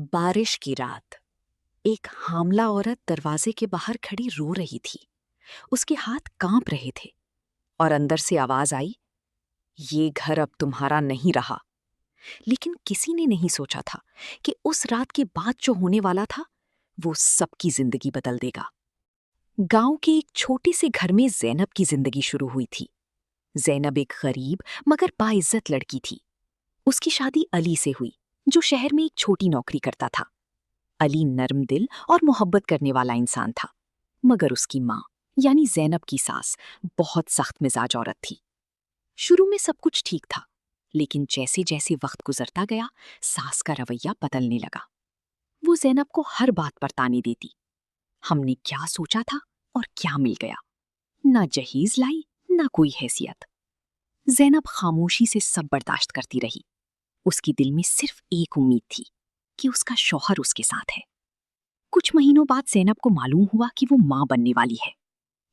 बारिश की रात। एक हामला औरत दरवाजे के बाहर खड़ी रो रही थी। उसके हाथ कांप रहे थे और अंदर से आवाज आई, ये घर अब तुम्हारा नहीं रहा। लेकिन किसी ने नहीं सोचा था कि उस रात के बाद जो होने वाला था वो सबकी जिंदगी बदल देगा। गांव के एक छोटे से घर में जैनब की जिंदगी शुरू हुई थी। जैनब एक गरीब मगर बाइज्जत लड़की थी। उसकी शादी अली से हुई, जो शहर में एक छोटी नौकरी करता था। अली नर्म दिल और मोहब्बत करने वाला इंसान था, मगर उसकी माँ यानी जैनब की सास बहुत सख्त मिजाज औरत थी। शुरू में सब कुछ ठीक था, लेकिन जैसे जैसे वक्त गुजरता गया सास का रवैया बदलने लगा। वो जैनब को हर बात पर ताने देती। हमने क्या सोचा था और क्या मिल गया। ना जहीज लाई, ना कोई हैसियत। जैनब खामोशी से सब बर्दाश्त करती रही। उसकी दिल में सिर्फ एक उम्मीद थी कि उसका शौहर उसके साथ है। कुछ महीनों बाद जैनब को मालूम हुआ कि वो मां बनने वाली है।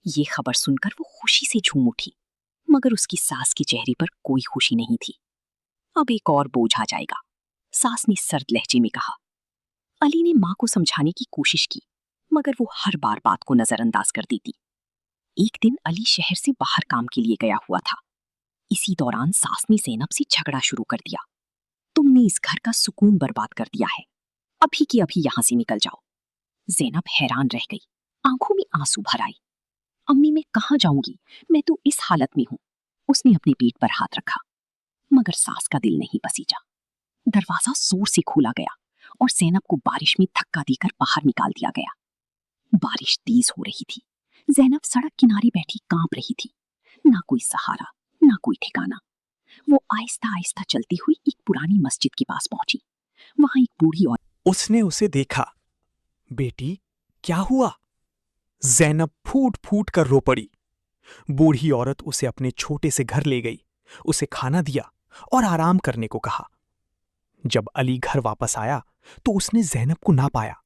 ये खबर सुनकर वो खुशी से झूम उठी, मगर उसकी सास के चेहरे पर कोई खुशी नहीं थी। अब एक और बोझ आ जाएगा, सास ने सर्द लहजे में कहा। अली ने मां को समझाने की कोशिश की, मगर वो हर बार बात को नजरअंदाज कर देती। एक दिन अली शहर से बाहर काम के लिए गया हुआ था। इसी दौरान सास ने जैनब से झगड़ा शुरू कर दिया। तुमने इस घर का सुकून बर्बाद कर दिया है, अभी की अभी यहां से निकल जाओ। जैनब हैरान रह गई, आंखों में आंसू भर आए। अम्मी, मैं कहाँ जाऊंगी, मैं तो इस हालत में हूं। उसने अपने पेट पर हाथ रखा, मगर सास का दिल नहीं पसीजा। दरवाजा जोर से खोला गया और जैनब को बारिश में धक्का देकर बाहर निकाल दिया गया। बारिश तेज हो रही थी। जैनब सड़क किनारे बैठी कांप रही थी। ना कोई सहारा, ना कोई ठिकाना। वो आहिस्ता आहिस्ता चलती हुई एक पुरानी मस्जिद के पास पहुंची। वहां एक बूढ़ी औरत। उसने उसे देखा। बेटी, क्या हुआ? जैनब फूट फूट कर रो पड़ी। बूढ़ी औरत उसे अपने छोटे से घर ले गई, उसे खाना दिया और आराम करने को कहा। जब अली घर वापस आया तो उसने जैनब को ना पाया।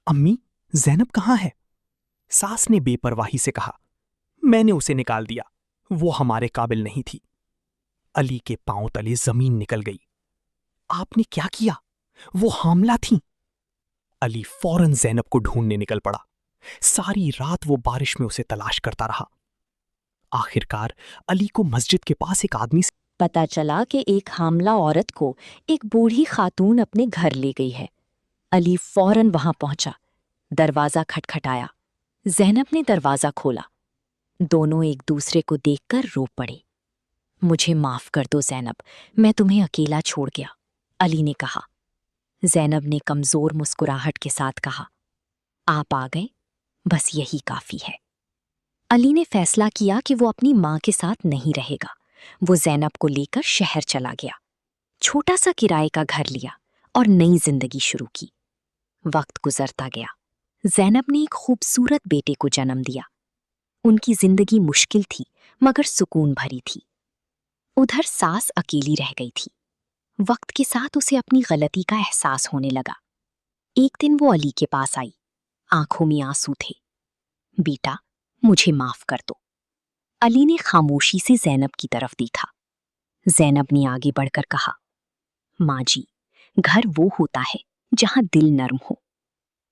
अम्मी, जैनब कहाँ है? सास ने बेपरवाही से कहा, मैंने उसे निकाल दिया, वो हमारे काबिल नहीं थी। अली के पांव तले जमीन निकल गई। आपने क्या किया? वो हामला थी। अली फौरन जैनब को ढूंढने निकल पड़ा। सारी रात वो बारिश में उसे तलाश करता रहा। आखिरकार अली को मस्जिद के पास एक आदमी से पता चला कि एक हामला औरत को एक बूढ़ी खातून अपने घर ले गई है। अली फौरन वहां पहुंचा। दरवाजा खटखटाया। जैनब ने दरवाजा खोला। दोनों एक दूसरे को देखकर रो पड़े। मुझे माफ कर दो जैनब, मैं तुम्हें अकेला छोड़ गया, अली ने कहा। जैनब ने कमजोर मुस्कुराहट के साथ कहा, आप आ गए, बस यही काफी है। अली ने फैसला किया कि वो अपनी मां के साथ नहीं रहेगा। वो जैनब को लेकर शहर चला गया। छोटा सा किराए का घर लिया और नई जिंदगी शुरू की। वक्त गुजरता गया। जैनब ने एक खूबसूरत बेटे को जन्म दिया। उनकी जिंदगी मुश्किल थी, मगर सुकून भरी थी। उधर सास अकेली रह गई थी। वक्त के साथ उसे अपनी गलती का एहसास होने लगा। एक दिन वो अली के पास आई। आंखों में आंसू थे। बेटा, मुझे माफ कर दो। अली ने खामोशी से जैनब की तरफ देखा। जैनब ने आगे बढ़कर कहा, माँ जी, घर वो होता है जहां दिल नर्म हो।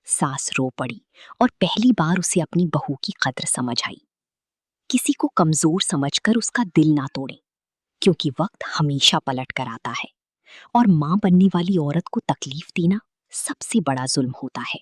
सास रो पड़ी और पहली बार उसे अपनी बहू की कद्र समझ आई। किसी को कमजोर समझकर उसका दिल ना तोड़े, क्योंकि वक्त हमेशा पलट कर आता है और मां बनने वाली औरत को तकलीफ देना सबसे बड़ा जुल्म होता है।